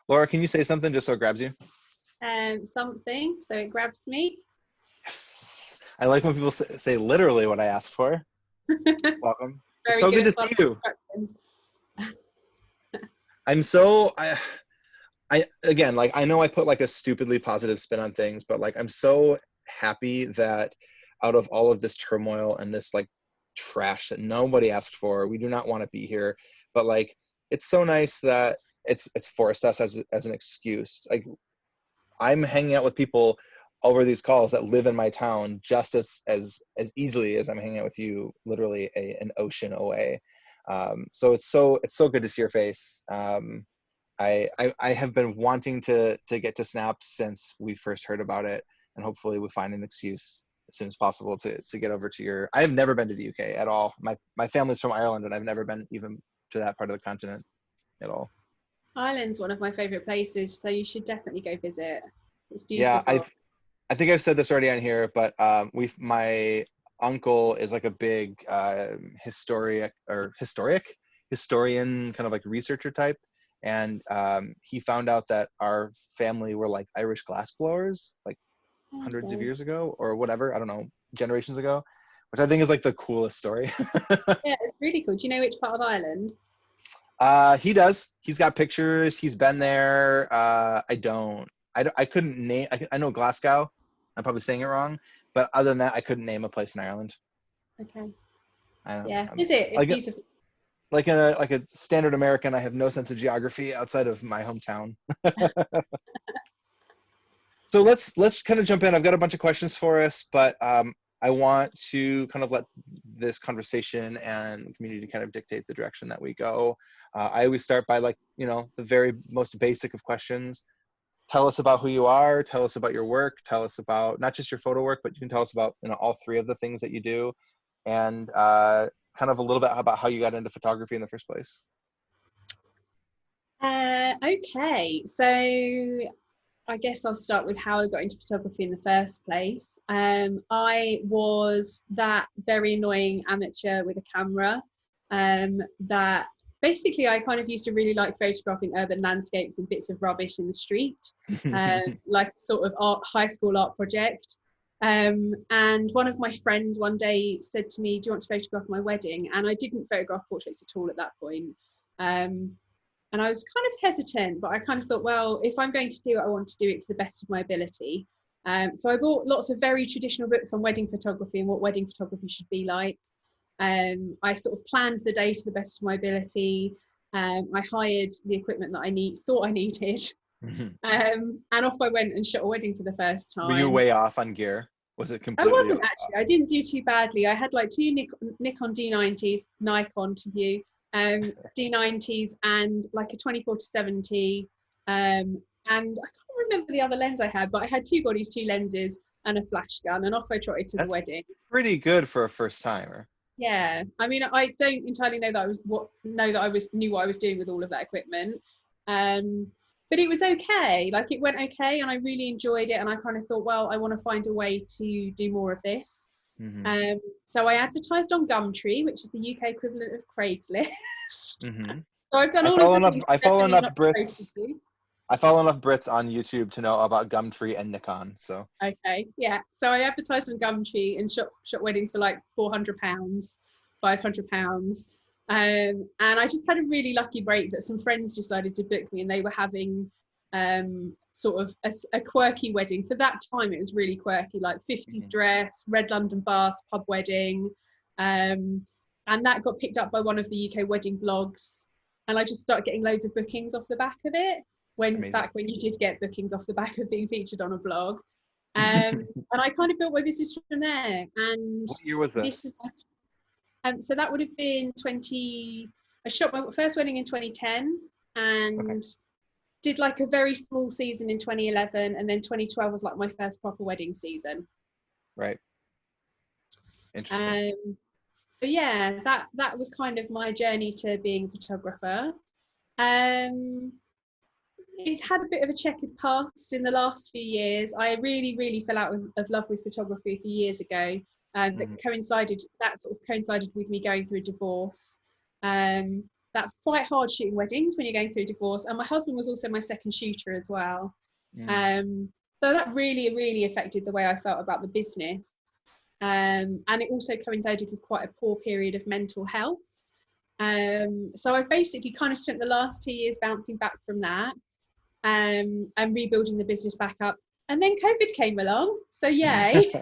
Laura, can you say something just so it grabs you? Something, so it grabs me. Yes. I like when people say literally what I ask for. Welcome. It's Very so good good at to following see you. instructions. I'm so I again, like, I know I put like a stupidly positive spin on things, but like I'm so happy that out of all of this turmoil and this like trash that nobody asked for, we do not want to be here. But like it's so nice that it's forced us as an excuse. Like I'm hanging out with people over these calls that live in my town just as easily as I'm hanging out with you, literally an ocean away. So it's so good to see your face. I have been wanting to get to Snap since we first heard about it, and hopefully we find an excuse as soon as possible to get over to your. I have never been to the UK at all. My family's from Ireland, and I've never been even to that part of the continent at all. Ireland's one of my favourite places, so you should definitely go visit. It's Yeah, beautiful. I think I've said this already on here, but my uncle is like a big historian, kind of like researcher type, and he found out that our family were like Irish glassblowers, like hundreds of Amazing. years ago or whatever, I don't know, generations ago, which I think is like the coolest story. Yeah, it's really cool. Do you know which part of Ireland? He does. He's got pictures. He's been there. I don't. I couldn't name. I know Glasgow. I'm probably saying it wrong, but other than that, I couldn't name a place in Ireland. Okay. I don't. Yeah, visit. It's Like beautiful. like a standard American. I have no sense of geography outside of my hometown. So let's kind of jump in. I've got a bunch of questions for us, but I want to kind of let this conversation and the community kind of dictate the direction that we go. I always start by like, the very most basic of questions. Tell us about who you are. Tell us about your work. Tell us about not just your photo work, but you can tell us about all three of the things that you do, and kind of a little bit about how you got into photography in the first place. Okay, so I guess I'll start with how I got into photography in the first place. I was that very annoying amateur with a camera that basically I kind of used to really like photographing urban landscapes and bits of rubbish in the street, like sort of high school art project. And one of my friends one day said to me, "Do you want to photograph my wedding?" And I didn't photograph portraits at all at that point. Um, and I was kind of hesitant, but I kind of thought, well, if I'm going to do it, I want to do it to the best of my ability. So I bought lots of very traditional books on wedding photography and what wedding photography should be like. I sort of planned the day to the best of my ability. I hired the equipment that thought I needed. And off I went and shot a wedding for the first Were you time. way off on gear? Was it I completely wasn't off? actually. I didn't do too badly. I had like two Nikon D90s, Nikon to you, D90s, and like a 24-70. And I can't remember the other lens I had, but I had two bodies, two lenses, and a flash gun. And off I trotted to the That's wedding. pretty good for a first timer. Yeah, I mean, I don't entirely know that knew what I was doing with all of that equipment. Um, but it was okay. Like it went okay, and I really enjoyed it. And I kind of thought, well, I want to find a way to do more of this. Mm-hmm. So I advertised on Gumtree, which is the UK equivalent of Craigslist. Mm-hmm. So I've done I all of follow the enough. things I I'm follow definitely enough not supposed to Brits. do. I follow enough Brits on YouTube to know about Gumtree and Nikon. So Okay, yeah. So I advertised on Gumtree and shot weddings for like £400, £500. And I just had a really lucky break that some friends decided to book me, and they were having sort of a quirky wedding. For that time, it was really quirky, like 50s mhm. dress, red London bus, pub wedding. And that got picked up by one of the UK wedding blogs. And I just started getting loads of bookings off the back of it. Amazing. Back when you did get bookings off the back of being featured on a blog. And I kind of built my business from there. And What year was this this? is so that would have been 20. I shot my first wedding in 2010 Okay. and did like a very small season in 2011, and then 2012 was like my first proper wedding season. Right. Interesting. Um, so yeah, that was kind of my journey to being a photographer. Um, it's had a bit of a checkered past in the last few years. I really fell out of love with photography a few years ago. Mm-hmm. That sort of coincided with me going through a divorce. that's quite hard shooting weddings when you're going through divorce. And my husband was also my second shooter as well. Mm. Um, so that really, really affected the way I felt about the business. And it also coincided with quite a poor period of mental health. So I've basically kind of spent the last 2 years bouncing back from that, and rebuilding the business back up. And then COVID came along. So yay.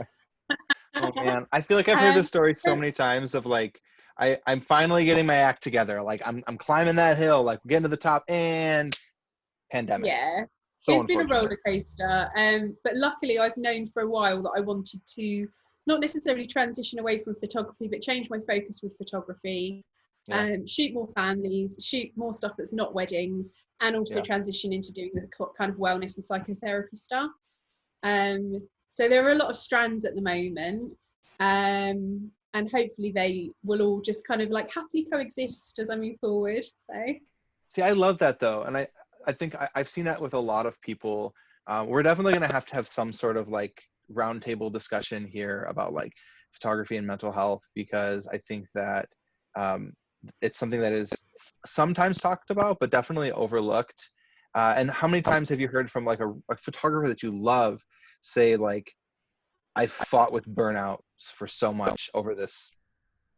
Oh man, I feel like I've heard um, this story so many times of like I'm finally getting my act together. Like I'm climbing that hill, like getting to the top, and pandemic. yeah, So it's been a unfortunate. roller coaster. But luckily, I've known for a while that I wanted to not necessarily transition away from photography, but change my focus with photography. Yeah, Shoot more families, shoot more stuff that's not weddings, and also yeah, transition into doing the kind of wellness and psychotherapy stuff. Um, so there are a lot of strands at the moment, and hopefully they will all just kind of like happily coexist as I move forward. So See, I love that though, and I think I've seen that with a lot of people. We're definitely going to have some sort of like roundtable discussion here about like photography and mental health, because I think that um, it's something that is sometimes talked about, but definitely overlooked. And how many times have you heard from like a photographer that you love say like, I fought with burnout for so much over this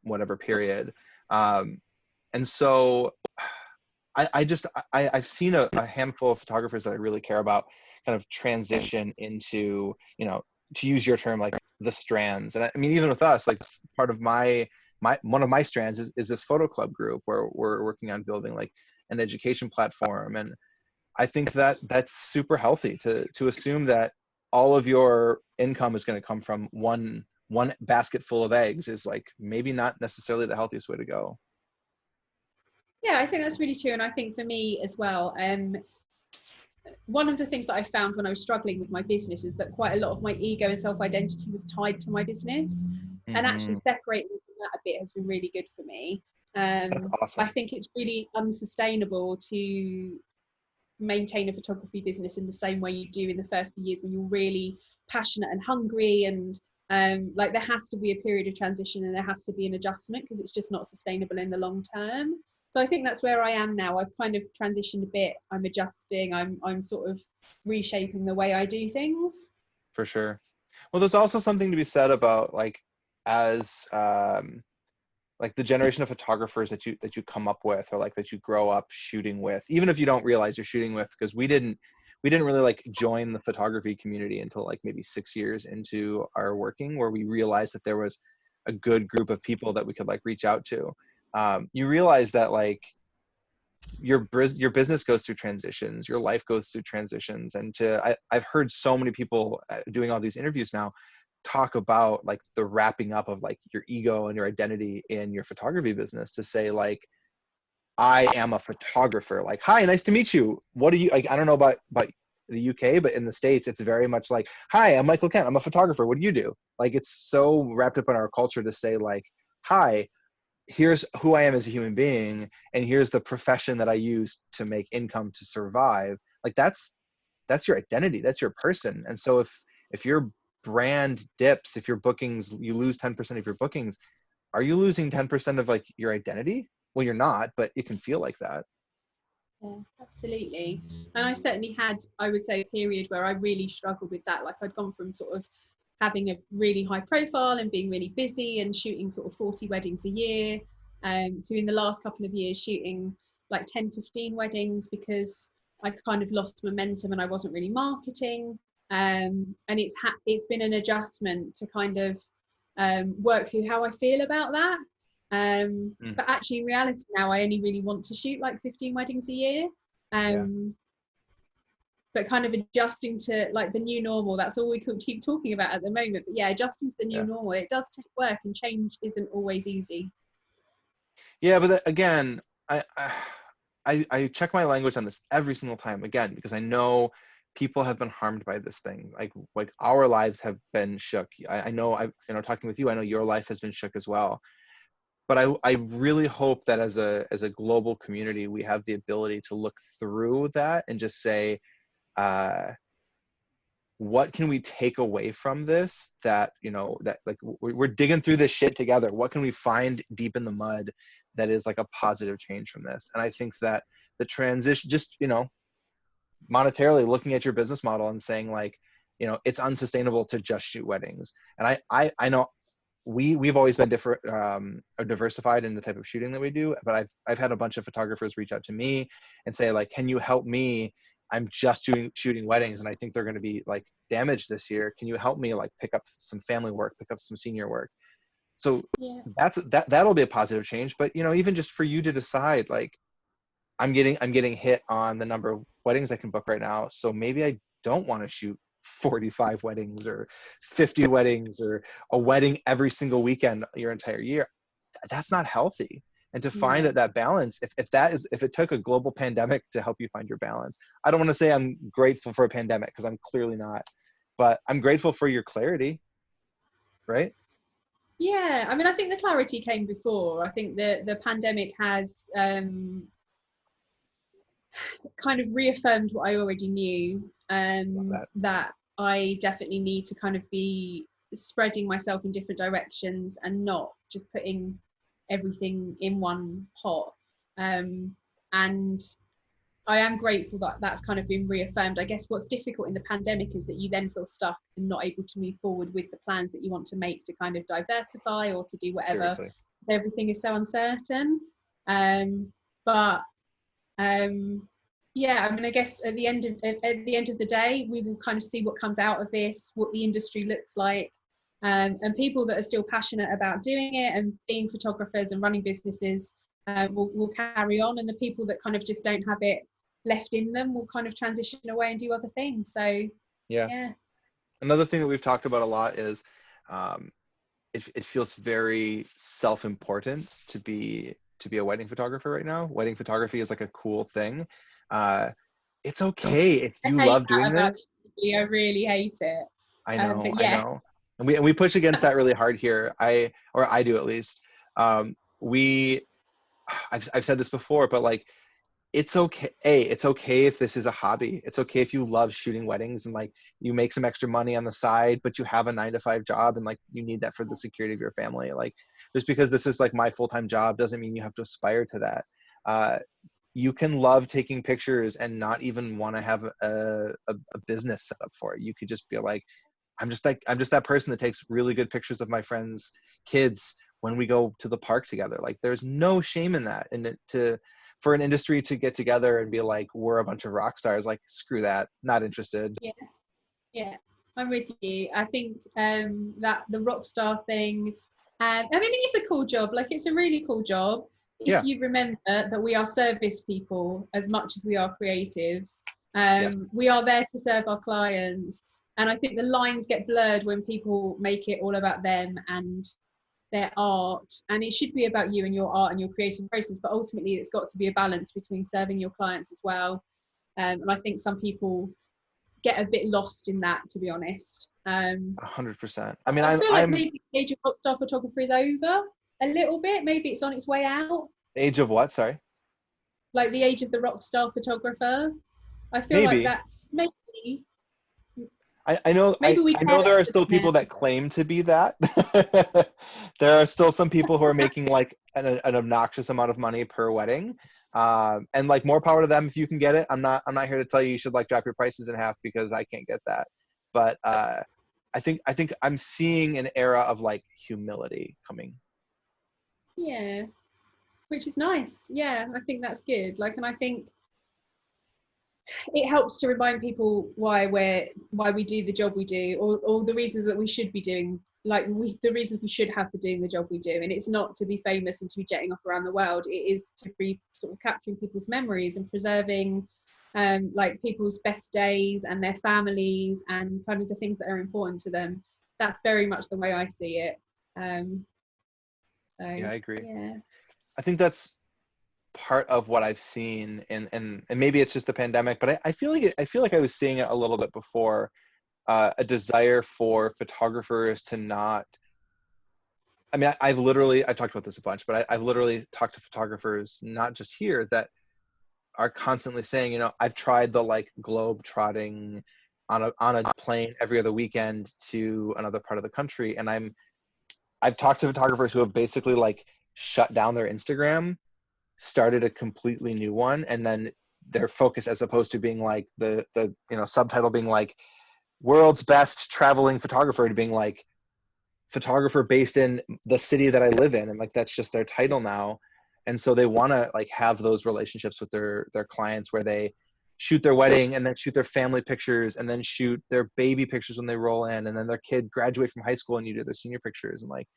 whatever period. Um, and so I've seen a handful of photographers that I really care about kind of transition into, you know, to use your term, like the strands. And I mean, even with us, like part of my one of my strands is this photo club group where we're working on building like an education platform. And I think that that's super healthy to assume that all of your income is going to come from one basket full of eggs is like maybe not necessarily the healthiest way to go. yeah, I think that's really true. And I think for me as well, one of the things that I found when I was struggling with my business is that quite a lot of my ego and self-identity was tied to my business. And actually Hmm. separating from that a bit has been really good for me. That's I awesome. think it's really unsustainable to maintain a photography business in the same way you do in the first few years when you're really passionate and hungry, and like there has to be a period of transition and there has to be an adjustment because it's just not sustainable in the long term. So I think that's where I am now. I've kind of transitioned a bit. I'm adjusting. I'm sort of reshaping the way I do things. For sure. Well, there's also something to be said about like as like the generation of photographers that you come up with, or like that you grow up shooting with, even if you don't realize you're shooting with, because we didn't really like join the photography community until like maybe 6 years into our working, where we realized that there was a good group of people that we could like reach out to. You realize that like your business goes through transitions, your life goes through transitions. And I've heard so many people doing all these interviews now talk about like the wrapping up of like your ego and your identity in your photography business, to say like, I am a photographer. Like, hi, nice to meet you. What do you like? I don't know about the UK, but in the States, it's very much like, hi, I'm Michael Kent. I'm a photographer. What do you do? Like, it's so wrapped up in our culture to say like, hi, here's who I am as a human being, and here's the profession that I use to make income to survive. Like that's your identity, that's your person. And so if your brand dips, if your bookings, you lose 10% of your bookings, are you losing 10% of like your identity? Well, you're not, but it can feel like that. Yeah, absolutely. And I certainly had, I would say, a period where I really struggled with that. Like I'd gone from sort of having a really high profile and being really busy and shooting sort of 40 weddings a year, to in the last couple of years shooting like 10, 15 weddings because I kind of lost momentum and I wasn't really marketing. And it's been an adjustment to kind of work through how I feel about that. Mm, But actually, in reality, now I only really want to shoot like 15 weddings a year. yeah, Um, but kind of adjusting to like the new normal. That's all we could keep talking about at the moment. But yeah, adjusting to the new yeah, normal. It does take work, and change isn't always easy. yeah. But again, I check my language on this every single time, again, because I know people have been harmed by this thing. Like our lives have been shook. I know, talking with you, I know your life has been shook as well. But I really hope that as a global community, we have the ability to look through that and just say, uh, what can we take away from this, that, you know, that like we're digging through this shit together. What can we find deep in the mud that is like a positive change from this? And I think that the transition, just, you know, monetarily looking at your business model and saying like, you know, it's unsustainable to just shoot weddings. And I know we've always been different, or diversified in the type of shooting that we do, but I've had a bunch of photographers reach out to me and say like, can you help me? I'm just shooting weddings and I think they're going to be like damaged this year. Can you help me like pick up some family work, pick up some senior work? So Yeah. that'll be a positive change. But, you know, even just for you to decide like, I'm getting hit on the number of weddings I can book right now. So maybe I don't want to shoot 45 weddings or 50 weddings or a wedding every single weekend your entire year. That's not healthy. And to find No. that balance, if it took a global pandemic to help you find your balance, I don't want to say I'm grateful for a pandemic because I'm clearly not, but I'm grateful for your clarity, right? Yeah, I mean, I think the clarity came before. I think the pandemic has kind of reaffirmed what I already knew, Love that. that I definitely need to kind of be spreading myself in different directions and not just putting everything in one pot. And I am grateful that that's kind of been reaffirmed. I guess what's difficult in the pandemic is that you then feel stuck and not able to move forward with the plans that you want to make to kind of diversify or to do whatever. Seriously. So everything is so uncertain. But yeah, I mean, I guess at the end of the day, we will kind of see what comes out of this, what the industry looks like, and people that are still passionate about doing it and being photographers and running businesses will carry on, and the people that kind of just don't have it left in them will kind of transition away and do other things. So Yeah. yeah. Another thing that we've talked about a lot is, um, it feels very self-important to be a wedding photographer right now. Wedding photography is like a cool thing. Uh, it's okay if I you hate love that doing about this. the industry. I really hate it. But I yeah. know, and we push against that really hard here. I do at least. We, I've said this before, but like, it's okay. It's okay if this is a hobby. It's okay if you love shooting weddings and like you make some extra money on the side, but you have a 9 to 5 job and like you need that for the security of your family. Like, just because this is like my full-time job doesn't mean you have to aspire to that. Uh, you can love taking pictures and not even want to have a business set up for it. You could just be like, I'm just that person that takes really good pictures of my friends' kids when we go to the park together. Like, there's no shame in that. And for an industry to get together and be like, we're a bunch of rock stars, like, screw that, not interested. Yeah. Yeah, I'm with you. I think that the rock star thing, I mean, it is a cool job. Like, it's a really cool job if Yeah. you remember that we are service people as much as we are creatives. Yes. We are there to serve our clients, and I think the lines get blurred when people make it all about them and their art. And it should be about you and your art and your creative process, but ultimately, it's got to be a balance between serving your clients as well. And I think some people get a bit lost in that, to be honest. 100%. I mean, I feel like I'm maybe the age of rock star photography is over a little bit. Maybe it's on its way out. age of what? Sorry. Like the age of the rock star photographer. I feel like Maybe. that's maybe I we I care know there are less still about people now. that claim to be that. There are still some people who are making like an obnoxious amount of money per wedding. And like, more power to them if you can get it. I'm not here to tell you should like drop your prices in half because I can't get that. But I think I'm seeing an era of like humility coming. Yeah, which is nice. Yeah, I think that's good. Like, and I think it helps to remind people why we do the job we do, or the reasons that we should be doing, like the reasons we should have for doing the job we do. And it's not to be famous and to be jetting off around the world. It is to be sort of capturing people's memories and preserving like people's best days and their families and kind of the things that are important to them. That's very much the way I see it. um Yeah, so I agree. yeah. I think that's part of what I've seen, and maybe it's just the pandemic, but I feel like I was seeing it a little bit before, a desire for photographers to not. I mean, I've talked about this a bunch, but I've literally talked to photographers, not just here, that are constantly saying, you know, I've tried the like globe trotting on a plane every other weekend to another part of the country, and I've talked to photographers who have basically like shut down their Instagram, started a completely new one, and then their focus, as opposed to being like the subtitle being like world's best traveling photographer, to being like photographer based in the city that I live in, and like that's just their title now. And so they want to like have those relationships with their clients where they shoot their wedding and then shoot their family pictures and then shoot their baby pictures when they roll in, and then their kid graduate from high school and you do their senior pictures. And like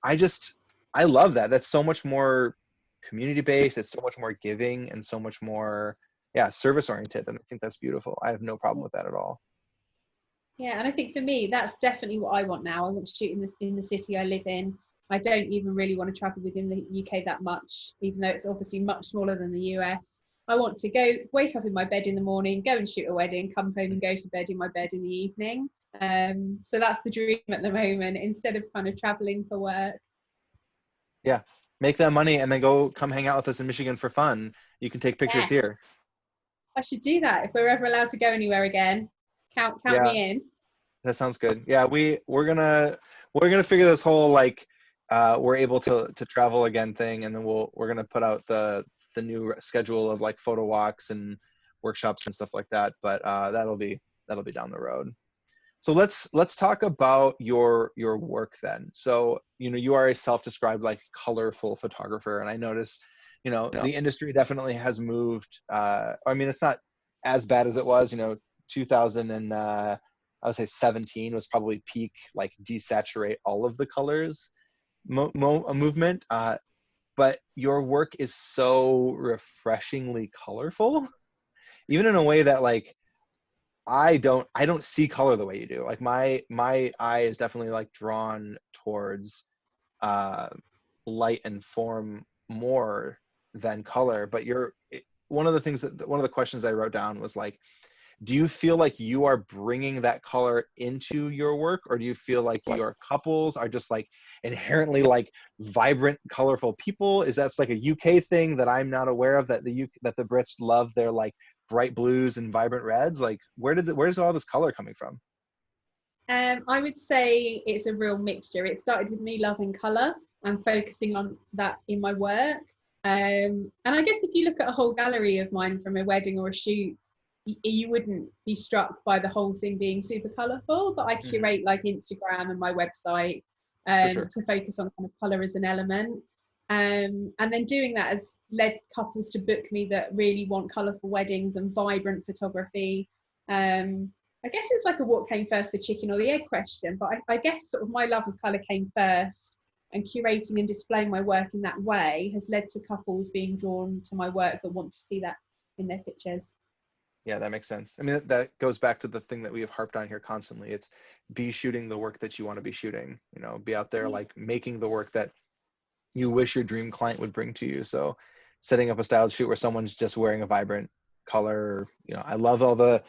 I love that. That's so much more community based, it's so much more giving, and so much more, yeah, service oriented, and I think that's beautiful. I have no problem with that at all. Yeah, and I think for me, that's definitely what I want now. I want to shoot in the city I live in. I don't even really want to travel within the UK that much, even though it's obviously much smaller than the US. I want to go, wake up in my bed in the morning, go and shoot a wedding, come home and go to bed in my bed in the evening. So that's the dream at the moment, instead of kind of traveling for work. Yeah, make that money and then go come hang out with us in Michigan for fun. You can take pictures Yes, here. I should do that if we're ever allowed to go anywhere again. Count Yeah, me in. that sounds good. Yeah, we're gonna figure this whole like we're able to travel again thing, and then we're gonna put out the new schedule of like photo walks and workshops and stuff like that. But that'll be down the road. So let's talk about your work then. So you are a self-described like colorful photographer, and I noticed the industry definitely has moved. I mean, it's not as bad as it was. 2000 and I would say 17 was probably peak like desaturate all of the colors movement. But your work is so refreshingly colorful, even in a way that like I don't see color the way you do. Like my eye is definitely like drawn towards uh, light and form more than color. But one of the questions I wrote down was like, do you feel like you are bringing that color into your work, or do you feel like your couples are just like inherently like vibrant, colorful people? Is that like a UK thing that I'm not aware of, that that the Brits love their like bright blues and vibrant reds? Like where's all this color coming from? I would say it's a real mixture. It started with me loving colour and focusing on that in my work. And I guess if you look at a whole gallery of mine from a wedding or a shoot, you wouldn't be struck by the whole thing being super colourful. But I Hmm. curate like Instagram and my website For sure. to focus on kind of colour as an element. And then doing that has led couples to book me that really want colourful weddings and vibrant photography. I guess it's like a what came first, the chicken or the egg question, but I guess sort of my love of colour came first, and curating and displaying my work in that way has led to couples being drawn to my work that want to see that in their pictures. Yeah, that makes sense. I mean, that goes back to the thing that we have harped on here constantly. It's be shooting the work that you want to be shooting, be out there like making the work that you wish your dream client would bring to you. So setting up a styled shoot where someone's just wearing a vibrant color, I love all the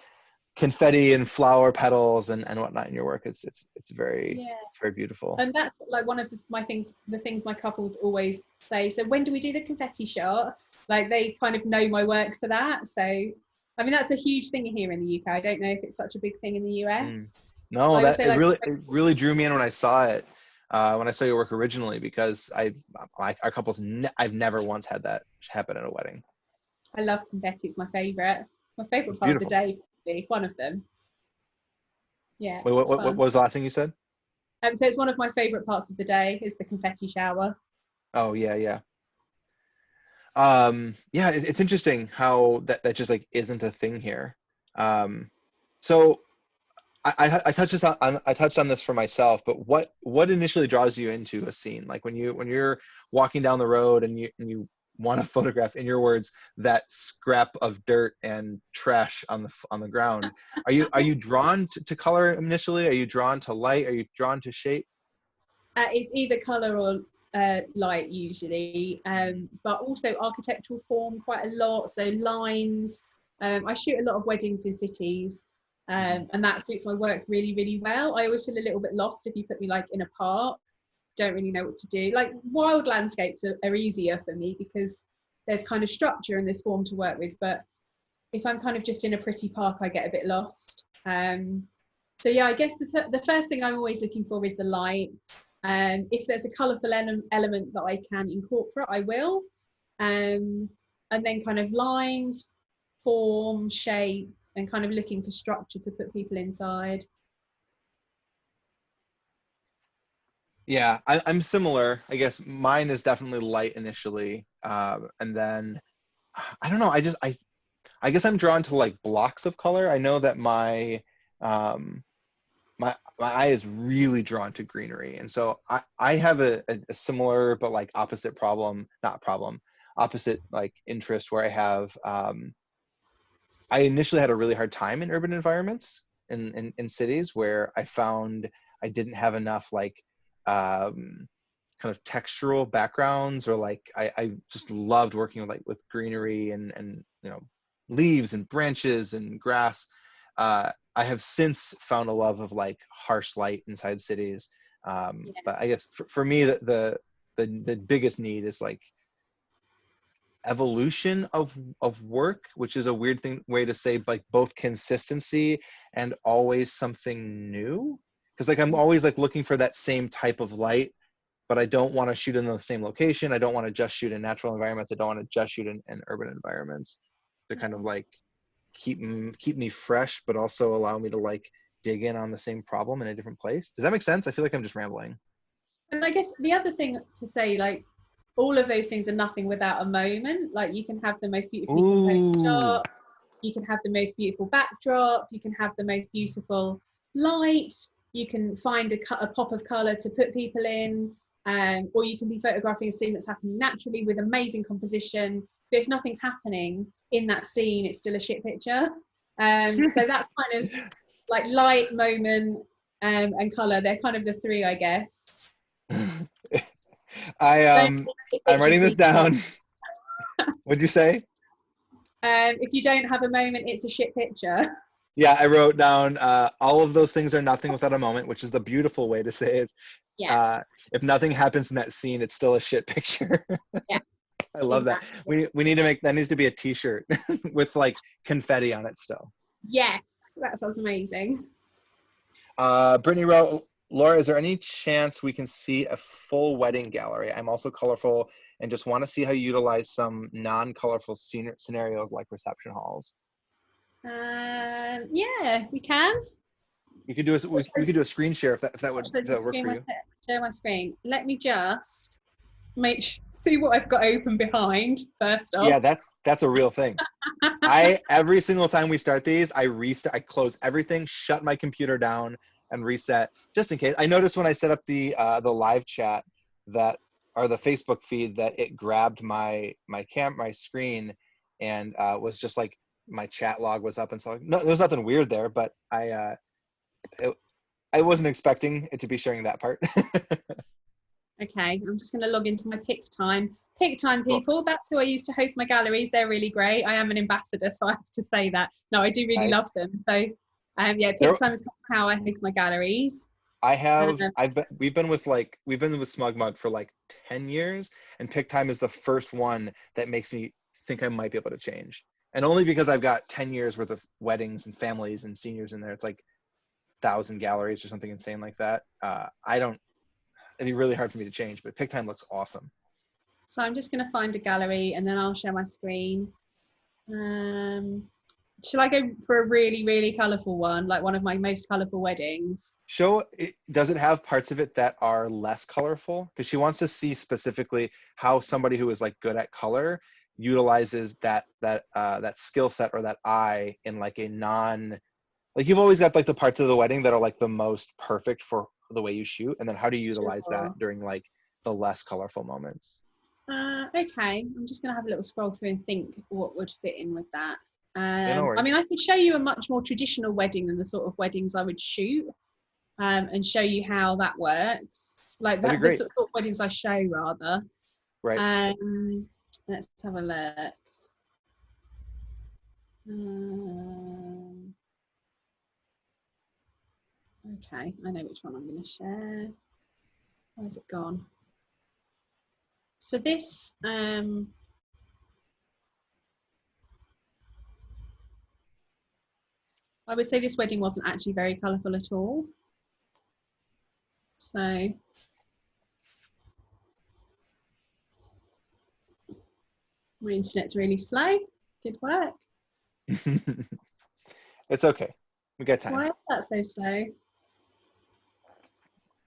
confetti and flower petals and whatnot in your work. It's very Yeah, it's very beautiful. and that's like one of the things my couples always say. So when do we do the confetti shot? Like they kind of know my work for that. So I mean that's a huge thing here in the UK. I don't know if it's such a big thing in the Mm. US. No, I would that say like it really drew me in when I saw it, when I saw your work originally, because our couples I've never once had that happen at a wedding. I love confetti. It's my favourite. My It's favourite part of the beautiful. day, probably, one of them. Yeah, Wait, it's what fun. was the last thing you said? So it's one of my favourite parts of the day is the confetti shower. Oh yeah, yeah. Yeah, it's interesting how that just like isn't a thing here. So I touched I touched on this for myself, but what initially draws you into a scene? Like when you're walking down the road and you want to photograph, in your words, that scrap of dirt and trash on the ground. Are you drawn to color initially? Are you drawn to light? Are you drawn to shape? It's either colour or light usually, but also architectural form quite a lot. So lines. I shoot a lot of weddings in cities, Mm-hmm. and that suits my work really, really well. I always feel a little bit lost if you put me like in a park. Don't really know what to do. Like wild landscapes are easier for me because there's kind of structure and there's form to work with. But if I'm kind of just in a pretty park, I get a bit lost. So yeah, I guess the first thing I'm always looking for is the light. If there's a colourful element that I can incorporate, I will. Um, and then kind of lines, form, shape, and kind of looking for structure to put people inside. Yeah, I'm similar. I guess mine is definitely light initially, and then I don't know. I guess I'm drawn to like blocks of color. I know that um, my eye is really drawn to greenery, and so I have a similar but like opposite problem, not problem, opposite like interest where I have I initially had a really hard time in urban environments in cities where I found I didn't have enough like kind of textural backgrounds, or like I just loved working with like with greenery and you know, leaves and branches and grass. I have since found a love of like harsh light inside cities. Yeah. But I guess for me the biggest need is like evolution of work, which is a weird thing way to say like both consistency and always something new. Because like I'm always like looking for that same type of light, but I don't want to shoot in the same location. I don't want to just shoot in natural environments. I don't want to just shoot in urban environments. To kind of like keep me fresh, but also allow me to like dig in on the same problem in a different place. Does that make sense? I feel like I'm just rambling. And I guess the other thing to say, like, all of those things are nothing without a moment. Like, you can have the most beautifully composed Ooh. shot, you can have the most beautiful backdrop, you can have the most beautiful light, you can find a pop of color to put people in, or you can be photographing a scene that's happening naturally with amazing composition. But if nothing's happening in that scene, it's still a shit picture. So that's kind of like light, moment, and color. They're kind of the three, I guess. I Don't I'm pictures writing this people. down. What'd you say? If you don't have a moment, it's a shit picture. Yeah, I wrote down all of those things are nothing without a moment, which is the beautiful way to say it. Yeah, Uh, if nothing happens in that scene, it's still a shit picture. yeah, I love that. exactly. We need to make that needs to be a T-shirt with like confetti on it still. Yes, that sounds amazing. Brittany wrote, Laura, is there any chance we can see a full wedding gallery? I'm also colorful and just want to see how you utilize some non-colorful scenarios like reception halls. Yeah, we can. We could do a screen share if that would work Screen for you. share my screen. Let me just see what I've got open behind first Yeah, off. that's a real thing. I every single time we start these, I restart, I close everything, shut my computer down, and reset just in case. I noticed when I set up the live chat that or the Facebook feed that it grabbed my screen and was just like my chat log was up and so no, there was nothing weird there, but it, I wasn't expecting it to be sharing that part. Okay, I'm just going to log into my pick time. Pick time Cool. people, that's who I use to host my galleries. They're really great. I am an ambassador, so I have to say that. No, I do really love Nice. them. So, yeah, pick There, time is how I host my galleries. we've been with Smug Mug for like 10 years, and Pick Time is the first one that makes me think I might be able to change. And only because I've got 10 years worth of weddings and families and seniors in there. It's like 1,000 galleries or something insane like that. I don't, it'd be really hard for me to change, but Pick Time looks awesome. So I'm just going to find a gallery and then I'll share my screen. Um, Shall I go for a really, really colourful one, like one of my most colourful weddings? Does it have parts of it that are less colorful? Because she wants to see specifically how somebody who is like good at color utilizes that skill set or that eye in like a non, like you've always got like the parts of the wedding that are like the most perfect for the way you shoot, and then how do you utilize that Sure. during like the less colorful moments? Okay, I'm just going to have a little scroll through and think what would fit in with that. Yeah, no I worries. mean, I could show you a much more traditional wedding than the sort of weddings I would shoot, and show you how that works. Like That'd be that, the great. sort of weddings I show rather. Right. Um, let's have a look. Um, okay, I know which one I'm going to share. Where's it gone? So this, I would say this wedding wasn't actually very colourful at all. So my internet's really slow. Good work. It's okay. We got time. Why is that so slow?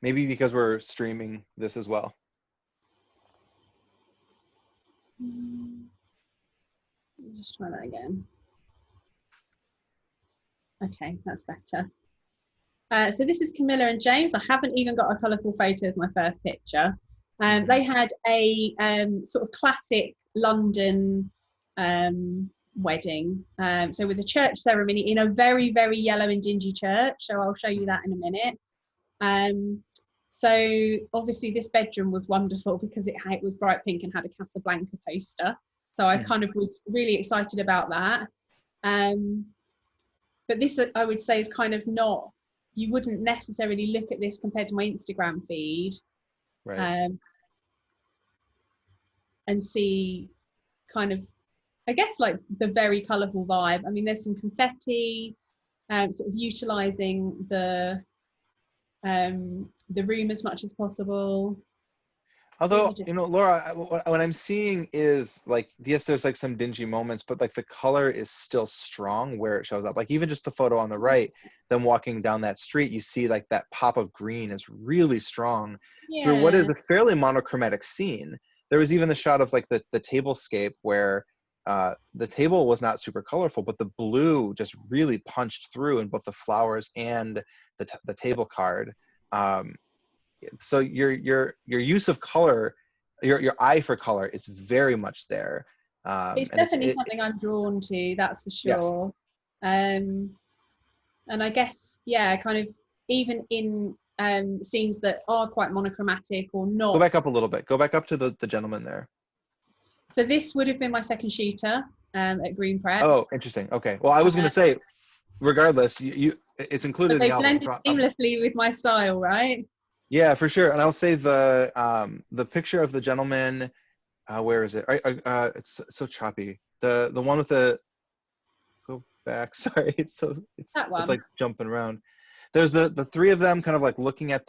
Maybe because we're streaming this as well. Just try that again. Okay, that's better. So this is Camilla and James. I haven't even got a colourful photo as my first picture. They had a sort of classic London wedding. So with a church ceremony in a very, very yellow and dingy church. So I'll show you that in a minute. So obviously this bedroom was wonderful because it was bright pink and had a Casablanca poster. So I kind of was really excited about that. But this, I would say, is kind of not, you wouldn't necessarily look at this compared to my Instagram feed, Right. and see kind of, I guess, like the very colourful vibe. I mean, there's some confetti, sort of utilising the room as much as possible. Although, you know, Laura, what I'm seeing is like, yes, there's like some dingy moments, but like the color is still strong where it shows up. Like even just the photo on the right, them walking down that street, you see like that pop of green is really strong through what Yeah, is a fairly monochromatic scene. There was even the shot of like the tablescape where the table was not super colorful, but the blue just really punched through in both the flowers and the table card. So your use of color, your eye for color is very much there, it's and definitely something I'm drawn to, that's for yes. sure. Um, and I guess, yeah, kind of even in scenes that are quite monochromatic or Go not. back up a little bit. Go back up to the gentleman there. So this would have been my second shooter at Green Prep. Oh, interesting. Okay. Well, I was going to say, regardless, it's included But in the they album. blended seamlessly with my style, right? Yeah, for sure. And I'll say the picture of the gentleman. Where is it? It's so choppy. The one with the go back. Sorry, That it's one. like jumping around. There's the three of them kind of like looking at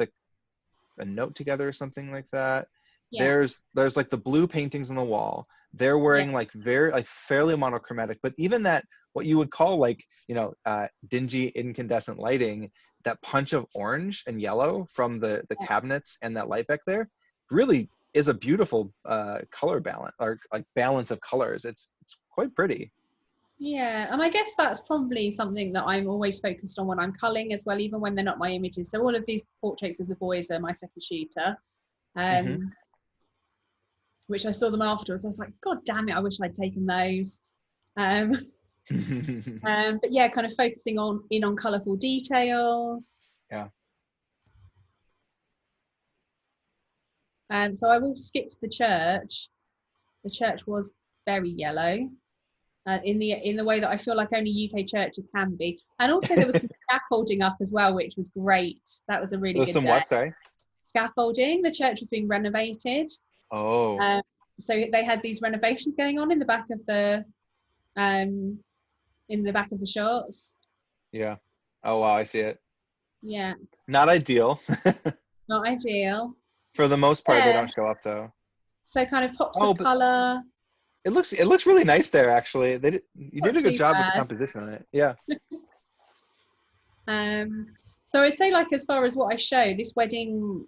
a note together or something like that. Yeah, There's like the blue paintings on the wall. They're yeah, wearing like very like fairly monochromatic, but even that what you would call like, you know, dingy incandescent lighting, that punch of orange and yellow from the yeah. cabinets and that light back there really is a beautiful color balance, or like balance of colors. It's quite pretty. Yeah, and I guess that's probably something that I'm always focused on when I'm culling as well, even when they're not my images. So all of these portraits of the boys are my second shooter, Hmm. um, which I saw them afterwards. I was like, God damn it, I wish I'd taken those. Um, but yeah, kind of focusing on colourful details. Yeah. So I will skip to the church. The church was very yellow. In the way that I feel like only UK churches can be. And also there was some scaffolding up as well, which was great. That was a really There's good some day. what? Sorry. Scaffolding. The church was being renovated. Oh, So they had these renovations going on in the back of the shots. yeah. Oh wow, I see it. Yeah, Not ideal. not ideal. For the most part, they Yeah. don't show up though. So kind of pops Oh, of but colour. it looks really nice there actually. You Not did a good too job with the bad. composition on it. Yeah. So I'd say, like, as far as what I show, this wedding,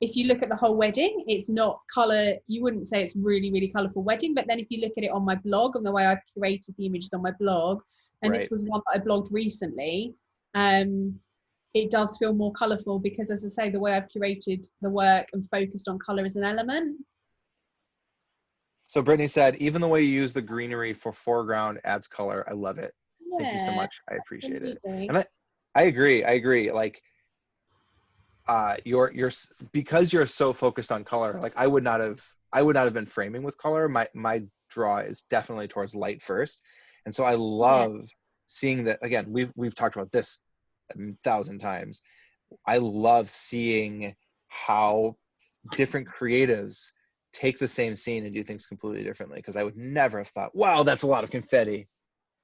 if you look at the whole wedding, it's not colour. You wouldn't say it's really, really colourful wedding. But then if you look at it on my blog and the way I've curated the images on my blog, and this Right. was one that I blogged recently, it does feel more colourful because, as I say, the way I've curated the work and focused on colour as an element. So Brittany said, even the way you use the greenery for foreground adds color. I love it. Thank you so Yeah, much. I appreciate it. absolutely. And I agree. I agree. Like you're because you're so focused on color, like I would not have been framing with color. My draw is definitely towards light first. And so I Yeah, love seeing that. Again, we've talked about this 1,000 times. I love seeing how different creatives take the same scene and do things completely differently, because I would never have thought, wow, that's a lot of confetti.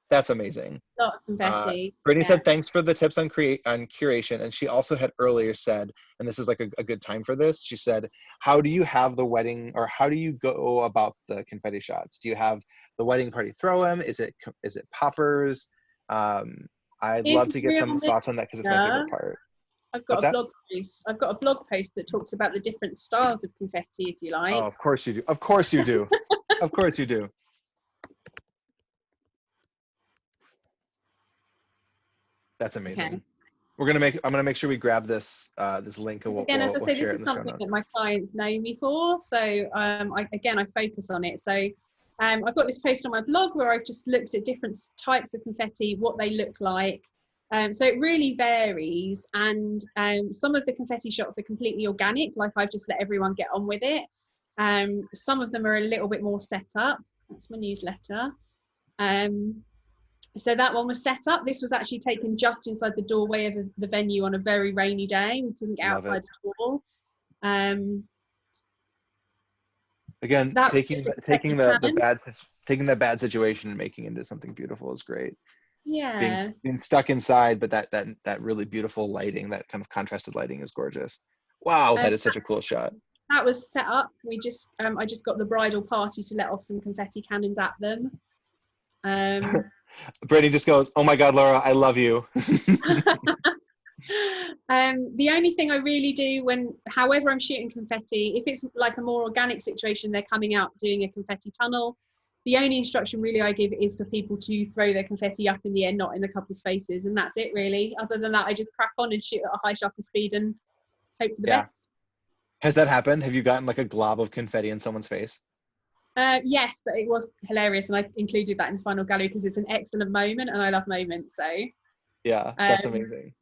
That's amazing. A lot of confetti. Brittany Yeah. said thanks for the tips on curation, and she also had earlier said, and this is like a good time for this. She said, "How do you have the wedding, or how do you go about the confetti shots? Do you have the wedding party throw them? Is it poppers? I'd Here's love a to get real some thoughts on that because it's my mixture. favorite part." I've got What's a that? blog post. I've got a blog post that talks about the different styles of confetti, if you Oh, like. of course you do. Of course you do. Of course you do. That's Okay. amazing. I'm gonna make sure we grab this link and we'll Again, as I we'll say, share this it in is the show something that notes. my clients know me for. So I focus on it. So I've got this post on my blog where I've just looked at different types of confetti, what they look like. So it really varies. And some of the confetti shots are completely organic, like I've just let everyone get on with it. Some of them are a little bit more set up. That's my newsletter. Um, so that one was set up. This was actually taken just inside the doorway of the venue on a very rainy day. We couldn't get Love it. outside at all. Um, Again, that was taking just a taking confetti the cannon. taking the bad situation and making it into something beautiful is great. being Yeah. being stuck inside, but that really beautiful lighting, that kind of contrasted lighting is gorgeous. Wow, Um, that is such a cool shot. that was set up. We just I just got the bridal party to let off some confetti cannons at them. Um, Brittany just goes, "Oh my God, Laura, I love you." the only thing I really do however I'm shooting confetti, if it's like a more organic situation, they're coming out doing a confetti tunnel. The only instruction really I give is for people to throw their confetti up in the air, not in a couple's faces, and that's it really. Other than that, I just crack on and shoot at a high shutter speed and hope for the Yeah. best. Has that happened? Have you gotten like a glob of confetti in someone's face? Yes, but it was hilarious, and I included that in the final gallery because it's an excellent moment, and I love moments. So, Yeah, that's um, amazing.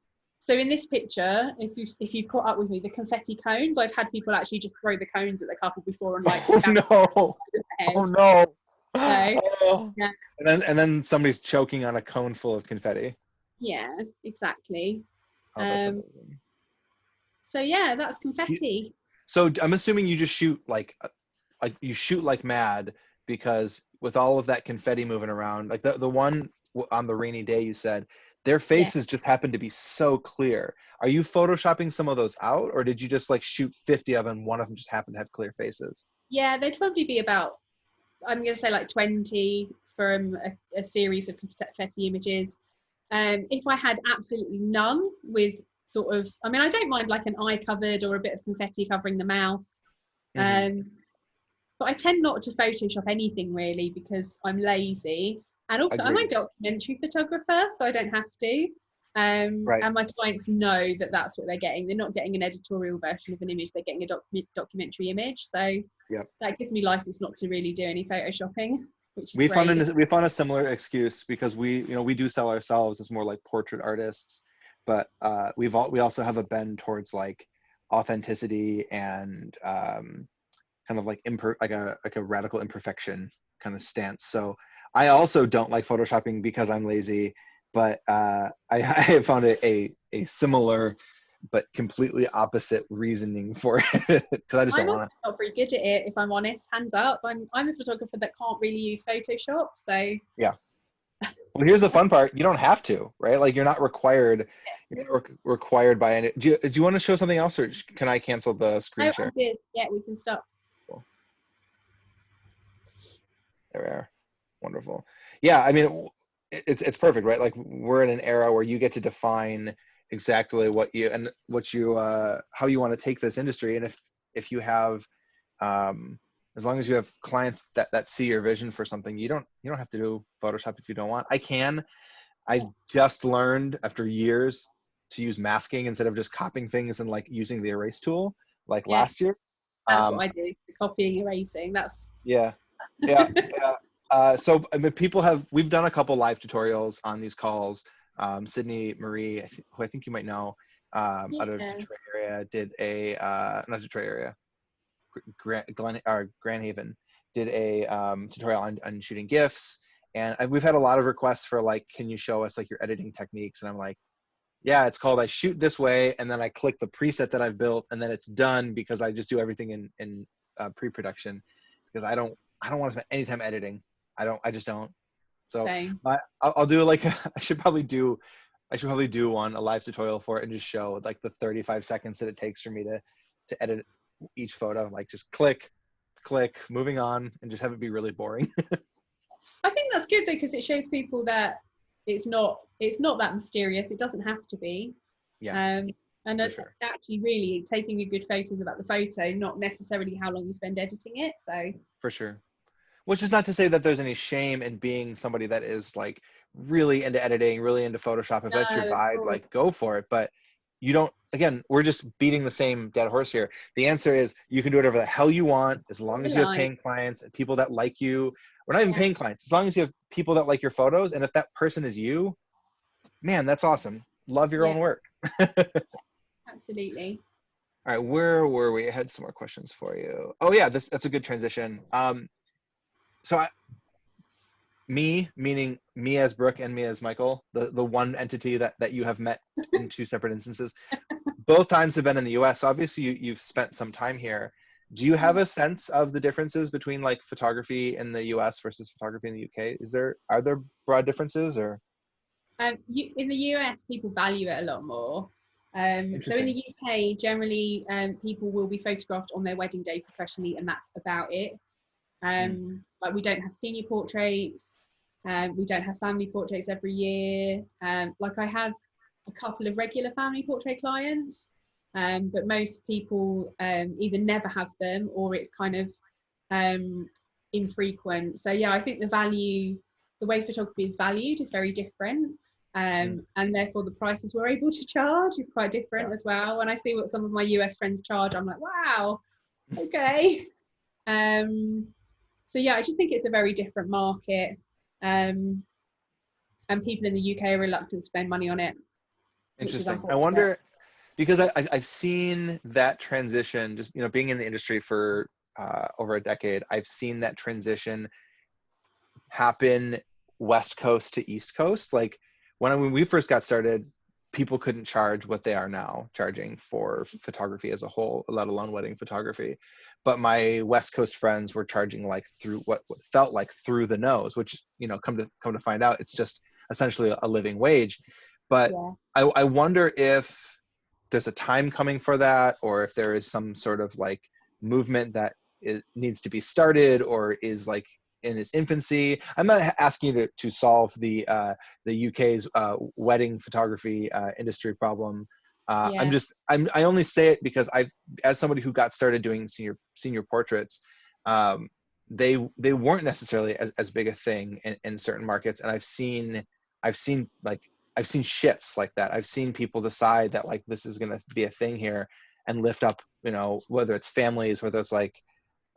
so in this picture, if you've caught up with me, the confetti cones, I've had people actually just throw the cones at the couple before and like Oh no. the Oh head. no. So Oh. yeah, And then somebody's choking on a cone full of confetti. yeah, exactly. Oh, that's Um, amazing. so yeah, that's confetti. So I'm assuming you just shoot like you shoot like mad, because with all of that confetti moving around, like the one on the rainy day, you said their Yeah, faces just happened to be so clear. Are you photoshopping some of those out, or did you just like shoot 50 of them, one of them just happened to have clear faces? yeah, they'd probably be about, I'm going to say like 20 from a series of confetti images. If I had absolutely none with sort of, I mean, I don't mind like an eye covered or a bit of confetti covering the mouth. Hmm. Um, but I tend not to Photoshop anything really because I'm lazy. And also, I'm a Agreed. documentary photographer, so I don't have to. Right. And my clients know that that's what they're getting. They're not getting an editorial version of an image, they're getting a documentary image. So Yep. that gives me license not to really do any Photoshopping, which is We found great. we found a similar excuse because we do sell ourselves as more like portrait artists, but we also have a bend towards like authenticity and kind of like like a radical imperfection kind of stance. So I also don't like photoshopping because I'm lazy, but I have found a similar but completely opposite reasoning for it because I just don't I'm also want to. not very good at it, if I'm honest. Hands up. I'm a photographer that can't really use Photoshop. So Yeah. Well, here's the fun part. You don't have to, right? Like you're not required. You're not required by any. Do you want to show something else, or can I cancel the no, screen I'm share? good. Yeah, we can stop. Cool. There we are. Wonderful. Yeah, I mean, it's perfect, right? Like we're in an era where you get to define exactly what you how you want to take this industry, and if you have as long as you have clients that see your vision for something, you don't have to do Photoshop if you don't want. I Yeah, just learned after years to use masking instead of just copying things and like using the erase tool like yeah, last year. that's what Um, I do. The copying, erasing. That's yeah, yeah, yeah. So I mean, we've done a couple live tutorials on these calls. Sydney Marie, who I think you might know, out of yeah, Detroit area, did a not Detroit area, Grand Haven, did a tutorial on shooting GIFs, and we've had a lot of requests for like, can you show us like your editing techniques? And I'm like, yeah, it's called I shoot this way, and then I click the preset that I've built, and then it's done because I just do everything in pre-production because I don't want to spend any time editing. I just don't. So Same. I'll do like I should probably do a live tutorial for it and just show like the 35 seconds that it takes for me to edit each photo. Like just click, click, moving on, and just have it be really boring. I think that's good though, because it shows people that it's not that mysterious. It doesn't have to be. Yeah, Um, and for sure. actually, really taking a good photo is about the photo, not necessarily how long you spend editing it. So For sure. Which is not to say that there's any shame in being somebody that is like really into editing, really into Photoshop. If that's your no, of vibe, course, like go for it. But you don't, again, we're just beating the same dead horse here. The answer is you can do whatever the hell you want as what long you as you have like. paying clients and people that like you. We're not even Yeah, paying clients, as long as you have people that like your photos. And if that person is you, man, that's awesome. Love your yeah, own work. All absolutely. right, where were we? I had some more questions for you. Oh yeah, that's a good transition. So me, meaning me as Brooke and me as Michael, the one entity that you have met in two separate instances. Both times have been in the US. So obviously you've spent some time here. Do you have Yeah. a sense of the differences between like photography in the US versus photography in the UK? Are there broad differences or In the US, people value it a lot more. So in interesting? the UK, generally, people will be photographed on their wedding day professionally, and that's about it. Mm, Like we don't have senior portraits, we don't have family portraits every year. Like I have a couple of regular family portrait clients, but most people either never have them or it's kind of um, infrequent. So yeah, I think the way photography is valued is very different. mm, And therefore the prices we're able to charge is quite different yeah, as well. When I see what some of my US friends charge, I'm like, wow, okay. Um, so yeah, I just think it's a very different market, um, and people in the UK are reluctant to spend money on it, which is interesting. I unfortunate. wonder because I've seen that transition. Just being in the industry for over a decade, I've seen that transition happen West Coast to East Coast. Like when we first got started, people couldn't charge what they are now charging for photography as a whole, let alone wedding photography. But my West Coast friends were charging like through what felt like through the nose, which come to find out, it's just essentially a living wage. But Yeah, I wonder if there's a time coming for that, or if there is some sort of like movement that it needs to be started or is like in its infancy. I'm not asking you to solve the UK's wedding photography industry problem. yeah, I only say it because as somebody who got started doing senior portraits, um, they weren't necessarily as big a thing in certain markets, and I've seen like I've seen shifts like that. I've seen people decide that like this is going to be a thing here and lift up, whether it's families, whether it's like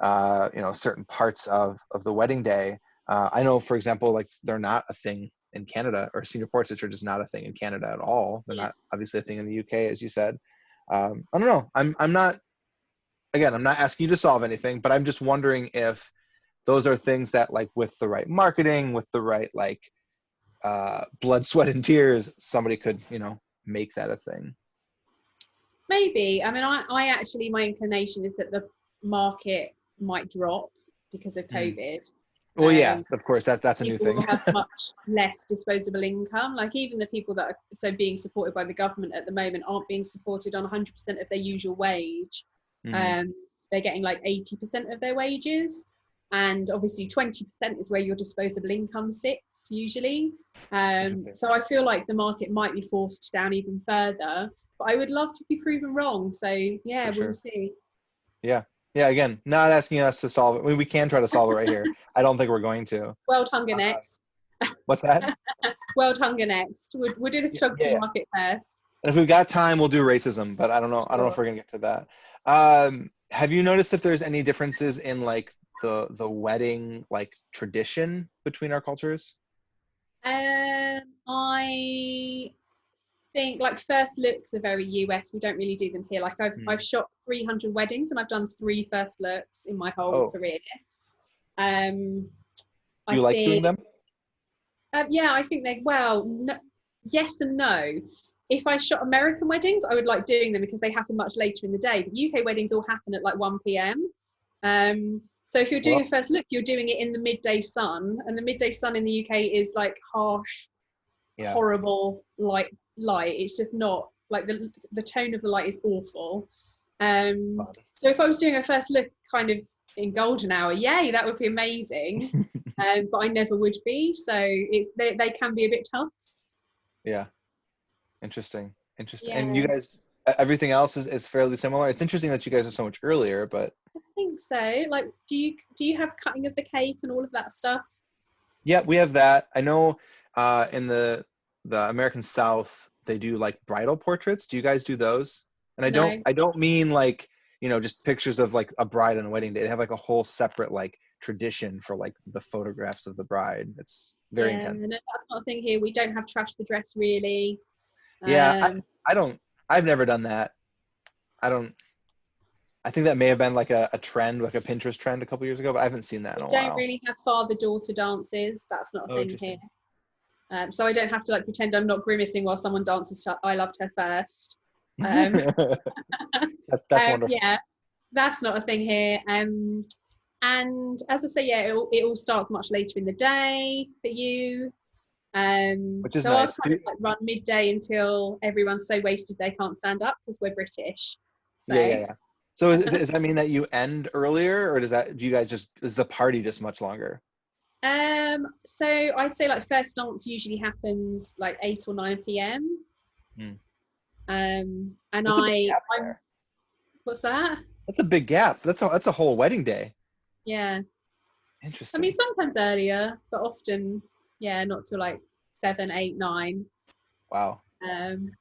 certain parts of the wedding day. I know, for example, like they're not a thing in Canada, or senior portraits are just not a thing in Canada at all. They're yeah. not obviously a thing in the UK, as you said. I don't know. I'm not, again, I'm not asking you to solve anything, but I'm just wondering if those are things that like with the right marketing, with the right like blood, sweat, and tears, somebody could make that a thing. Maybe. I mean, I actually, my inclination is that the market might drop because of Mm. COVID. Well, yeah, Um, of course, that's a new People thing. will have much less disposable income. Like even the people that are so being supported by the government at the moment aren't being supported on 100% of their usual wage. Mm, Um, they're getting like 80% of their wages. And obviously 20% is where your disposable income sits usually. interesting, So I feel like the market might be forced down even further, but I would love to be proven wrong. So yeah, for we'll sure. see. Yeah. Yeah. Again, not asking us to solve it. I mean, we can try to solve it right here. I don't think we're going to. World Hunger Uh, next. what's that? World Hunger next. We'll do the Yeah, photography yeah. market first. And if we've got time, we'll do racism, but I don't know. I don't know if Sure. we're gonna get to that. Have you noticed if there's any differences in like the wedding like tradition between our cultures? I think like first looks are very US. We don't really do them here. Like I've Hmm. shot 300 weddings and I've done 3 first looks in my whole Oh, career. Um, do I you like doing think them? yeah, I think they well, no, yes and no. If I shot American weddings, I would like doing them because they happen much later in the day. But UK weddings all happen at like 1 p.m. Um, So if you're doing Well, a first look, you're doing it in the midday sun, and the midday sun in the UK is like harsh, yeah. horrible light. It's just not like the tone of the light is awful. So if I was doing a first look kind of in golden hour, yay, that would be amazing. But I never would be. So they can be a bit tough. Yeah. Interesting. Interesting. And you Yeah, guys, everything else is fairly similar. It's interesting that you guys are so much earlier, but I think so. Like, do you have cutting of the cake and all of that stuff? yeah, we have that. I know in the American South they do like bridal portraits. Do you guys do those? And No. I don't mean like, just pictures of like a bride on a wedding day. They have like a whole separate like tradition for like the photographs of the bride. It's very Yeah, no, intense. that's not a thing here. We don't have trash the dress really. Yeah, Um, I don't I've never done that. I don't I think that may have been like a trend, like a Pinterest trend a couple years ago, but I haven't seen that in we a don't while. really have father-daughter dances. That's not a Oh, thing here. interesting. So I don't have to like pretend I'm not grimacing while someone dances to I Loved Her First. Um, That's wonderful. yeah, that's not a thing here. And as I say, yeah, it all starts much later in the day for you. Which is So ours nice. kind of like run midday until everyone's so wasted they can't stand up because we're British. Yeah, So yeah, yeah. So does that mean that you end earlier, or do you guys just, is the party just much longer? so I'd say like first dance usually happens like 8 or 9 p.m. Hmm. And That's a big gap I'm there. what's that? That's a big gap. That's a whole wedding day. Yeah. I mean Interesting. sometimes earlier, but often, yeah, not till like 7, 8, 9. Wow. Um,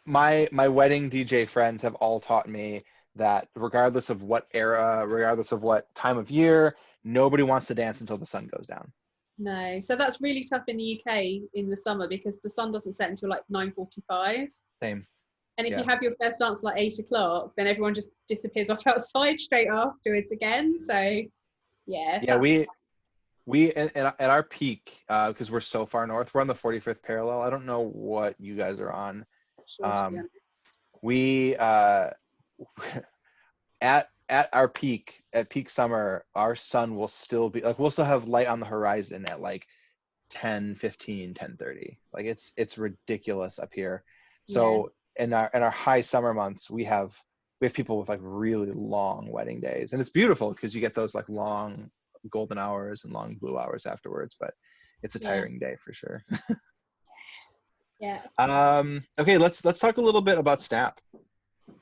My wedding DJ friends have all taught me that regardless of what era, regardless of what time of year, nobody wants to dance until the sun goes down. no. So that's really tough in the UK in the summer because the sun doesn't set until like 9:45. Same. And if you Yeah. have your first dance like 8 o'clock, then everyone just disappears off outside straight afterwards again. So yeah, Yeah, that's we at our peak, because we're so far north, we're on the 45th parallel. I don't know what you guys are on. sure to be Um, honest. we at our peak, at peak summer, our sun will still be like, we'll still have light on the horizon at like 10:15, 10:30. Like it's ridiculous up here. Yeah, So in our high summer months, we have people with like really long wedding days, and it's beautiful because you get those like long golden hours and long blue hours afterwards, but it's a yeah, tiring day for sure. yeah. Okay, let's talk a little bit about SNAP.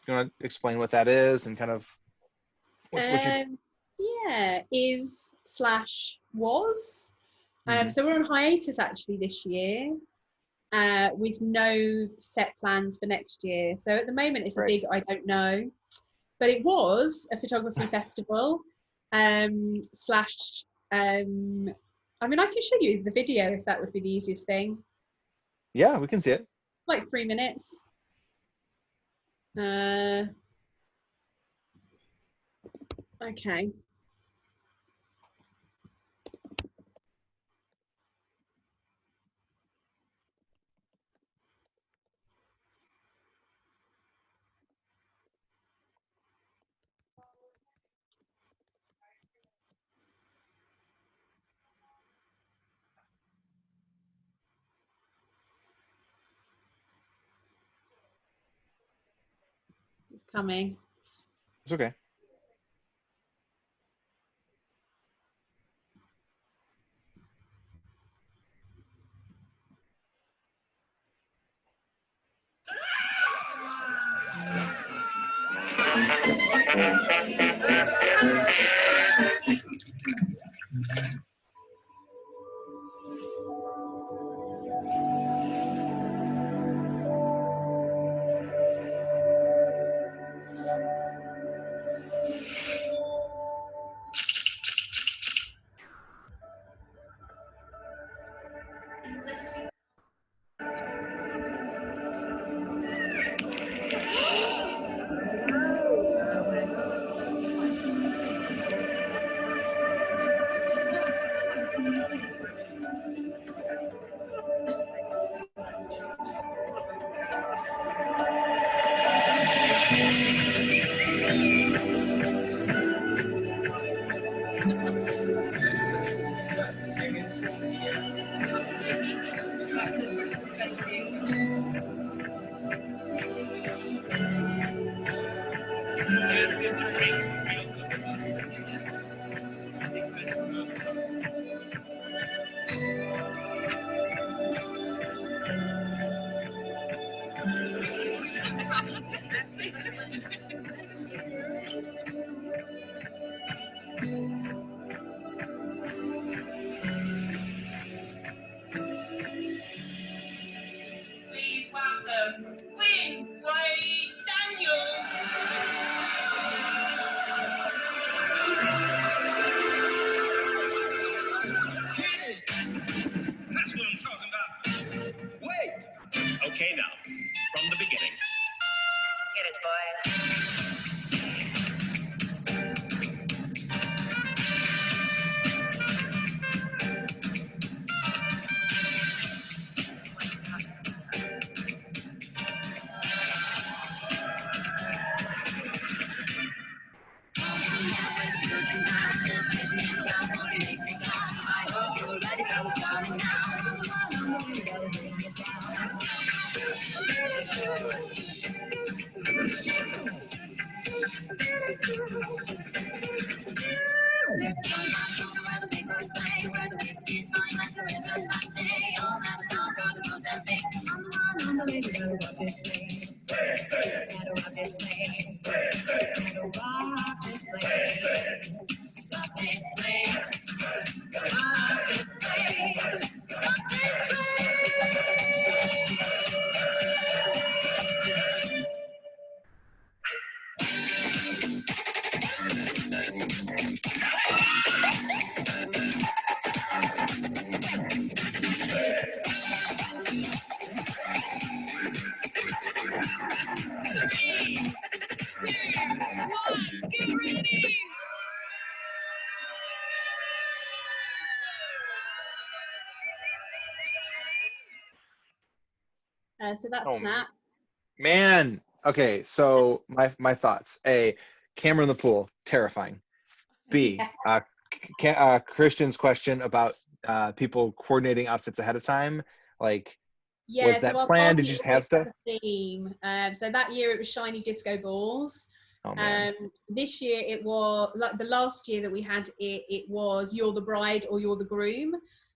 You want to explain what that is and kind of what you. Um, yeah, is slash was. Mhm. So we're on hiatus actually this year, with no set plans for next year. So at the moment, it's a Right. big I don't know. But it was a photography festival, slash. I mean, I can show you the video if that would be the easiest thing. Yeah, we can see it. Like 3 minutes. Uh, okay. It's coming. It's okay. Please welcome Win Wade Daniel. That's what I'm talking about. Wait. Okay, now, from the beginning. Get it, boys. So that's Oh Snap. man. Okay, so my thoughts. A, camera in the pool, terrifying. B, Yeah. Christian's question about people coordinating outfits ahead of time. Like, Yeah, was so that our planned? Did party you just have always has stuff? a theme. So that year it was shiny disco balls. Oh man. This year it was like the last year that we had it. It was you're the bride or you're the groom.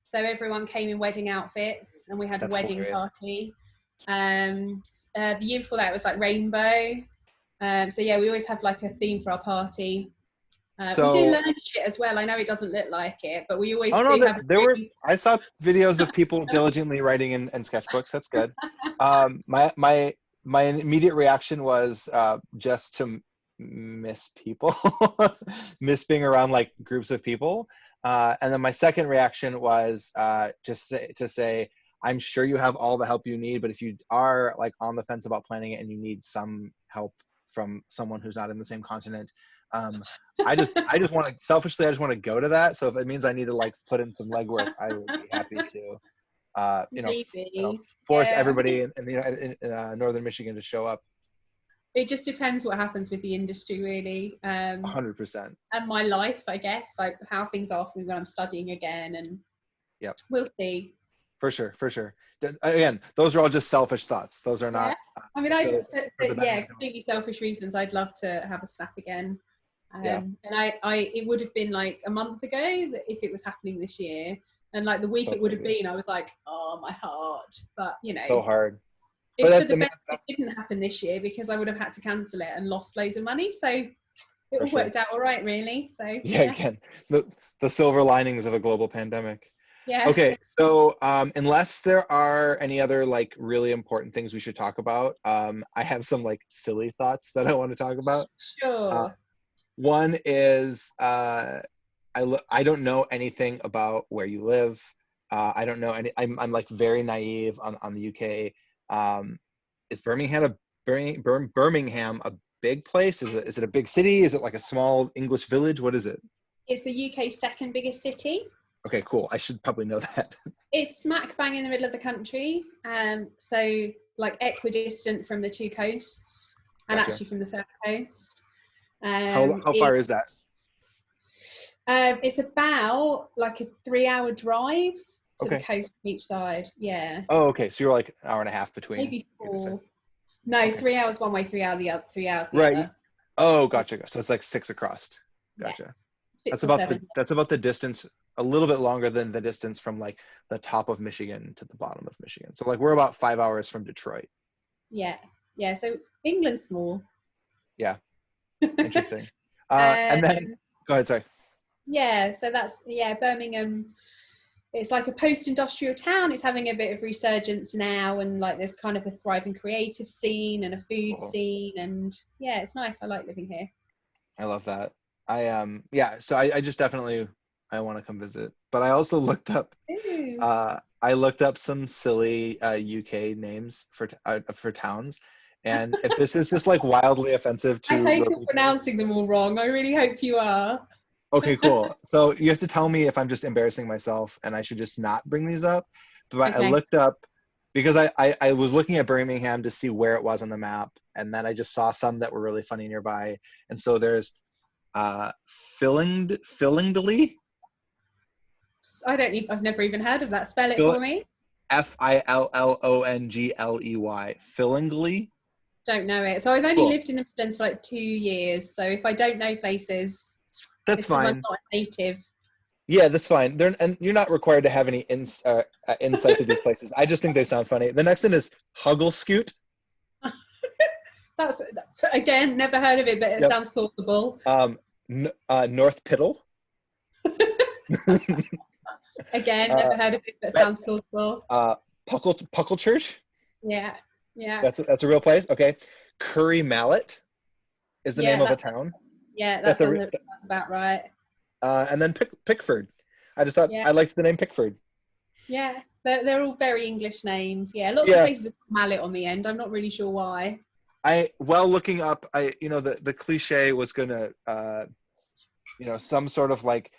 So everyone came in wedding outfits, and we had a That's wedding hilarious. party. The year before that it was like rainbow. So yeah, we always have like a theme for our party. We do So, learn shit as well. I know it doesn't look like it, but we oh always no, do that have a there were. really I saw videos of people diligently writing in sketchbooks. That's good. My immediate reaction was just to miss people, miss being around like groups of people. And then my second reaction was to say, I'm sure you have all the help you need, but if you are like on the fence about planning it and you need some help from someone who's not in the same continent, um, I just want to selfishly, I just want to go to that. So if it means I need to like put in some legwork, I will be happy to, maybe. force Yeah, I everybody think in northern Michigan to show up. it just depends what happens with the industry, really, 100%. and my life, I guess, like how things are for me when I'm studying again, and Yep, we'll see. for sure, for sure. Again, those are all just selfish thoughts. Those are Yeah, not I mean, necessarily for the yeah, betterment of completely selfish reasons. I'd love to have a snap again. yeah, And it would have been like a month ago that if it was happening this year, and like the week so it would have crazy, been, I was like, oh, my heart. But so hard. But it's for that's, I the mean, best it didn't happen this year, because I would have had to cancel it and lost loads of money. So it for all sure. worked out all right, really. So Yeah, yeah, again, the silver linings of a global pandemic. yeah, Okay, so unless there are any other like really important things we should talk about, I have some like silly thoughts that I want to talk about. Uh, sure. One is I don't know anything about where you live. I don't know any. I'm like very naive on the UK. Is Birmingham a big place? Is it a big city? Is it like a small English village? What is it? It's the UK's second biggest city. Okay, cool. I should probably know that. It's smack bang in the middle of the country. So like equidistant from the two coasts, and Gotcha. actually from the south coast. How far is that? It's about like a 3-hour drive. to the Okay. coast on each side. Yeah, Oh, okay. So you're like an hour and a half between maybe either side. 4. No, Okay. 3 hours one way, 3 hours the Right. other. Oh, gotcha. So it's like 6 across. Yeah, Gotcha. 6 or 7. That's about the distance, a little bit longer than the distance from like the top of Michigan to the bottom of Michigan. So like we're about 5 hours from Detroit. Yeah, yeah. So England's small. Yeah. Interesting. um, And then go ahead, sorry. yeah, so that's Birmingham. It's like a post-industrial town. It's having a bit of resurgence now, and like there's kind of a thriving creative scene and a food Cool. scene, and yeah, it's nice. I like living here. I love that. Yeah, so I just definitely I want to come visit. But I also looked up Ooh. I looked up some silly UK names for towns. And if this is just like wildly offensive I to hope your you're people, pronouncing them all wrong. I really hope you are. okay, cool. So you have to tell me if I'm just embarrassing myself and I should just not bring these up. But I Okay. looked up because I was looking at Birmingham to see where it was on the map, and then I just saw some that were really funny nearby. And so there's Fillingdley, I've never even heard of that. Spell it Fill for me. Fillongley, Fillingly. Don't know it. So I've only Cool. lived in the Midlands for like 2 years. So if I don't know places, That's it's because I'm fine. not a native. Yeah, that's fine. And you're not required to have any insight to these places. I just think they sound funny. The next one is Hugglescoot. That's again, never heard of it, but it Yep. sounds plausible. North Piddle. Again, never heard of it, but it sounds plausible. Pucklechurch. Yeah, yeah, That's a real place. Okay. Curry Mallet is the name yeah. of a town. That That's sounds about right. And then Pickford. I just thought Yeah, I liked the name Pickford. yeah. They're all very English names. Yeah, lots of Yeah. places have mallet on the end. I'm not really sure why. Looking up, the cliche was gonna some sort of like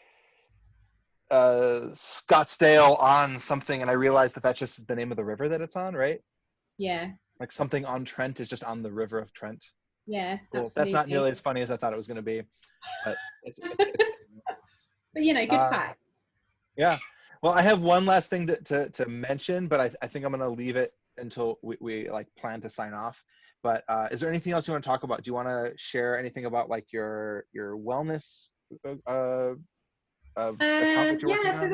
Scottsdale on something, and I realized that that's just the name of the river that it's on, right? Yeah, Like something on Trent is just on the river of Trent. yeah, Cool. That's not absolutely. nearly as funny as I thought it was going to be, but it's But good fact. Yeah. Well, I have one last thing to mention, but I think I'm going to leave it until we like plan to sign off. But is there anything else you want to talk about? Do you want to share anything about like your wellness account that you're working Yeah, so on?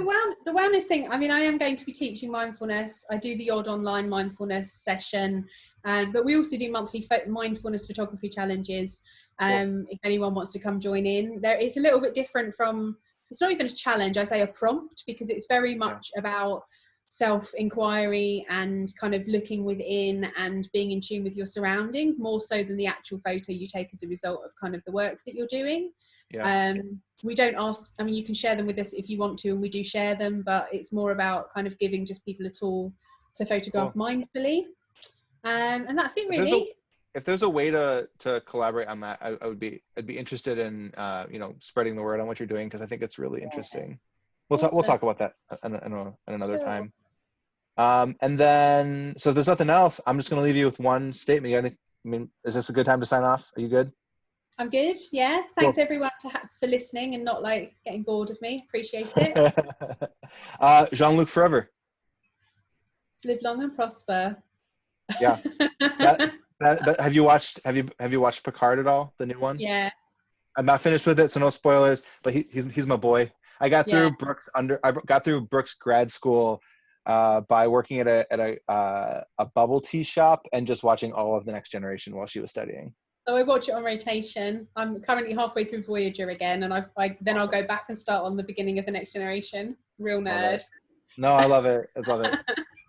the wellness thing. I mean, I am going to be teaching mindfulness. I do the odd online mindfulness session, but we also do monthly mindfulness photography challenges. Cool. If anyone wants to come join in, it's a little bit different from. It's not even a challenge. I say a prompt because it's very much about self-inquiry and kind of looking within and being in tune with your surroundings more so than the actual photo you take as a result of kind of the work that you're doing. Yeah. We don't ask, I mean, you can share them with us if you want to, and we do share them, but it's more about kind of giving just people a tool to photograph mindfully. And that's it really. If there's a way to collaborate on that, I'd be interested in spreading the word on what you're doing, because I think it's really interesting. We'll talk about that in another time. And then, so if there's nothing else, I'm just going to leave you with one statement. Is this a good time to sign off? Are you good? I'm good. Yeah. Thanks Cool. everyone for listening and not like getting bored of me. Appreciate it. Jean-Luc forever. Live long and prosper. Yeah. Have you watched Picard at all? The new one? Yeah. I'm not finished with it, so no spoilers. But he's my boy. I got through Brooks grad school by working at a bubble tea shop and just watching all of The Next Generation while she was studying. So I watch it on rotation. I'm currently halfway through Voyager again, and then I'll go back and start on the beginning of The Next Generation. Real nerd. No, I love it. I love it.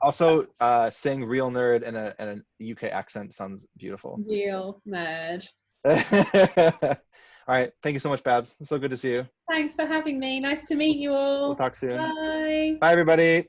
Also, saying "real nerd" in a UK accent sounds beautiful. Real nerd. All right. Thank you so much, Babs. It's so good to see you. Thanks for having me. Nice to meet you all. We'll talk soon. Bye. Bye, everybody.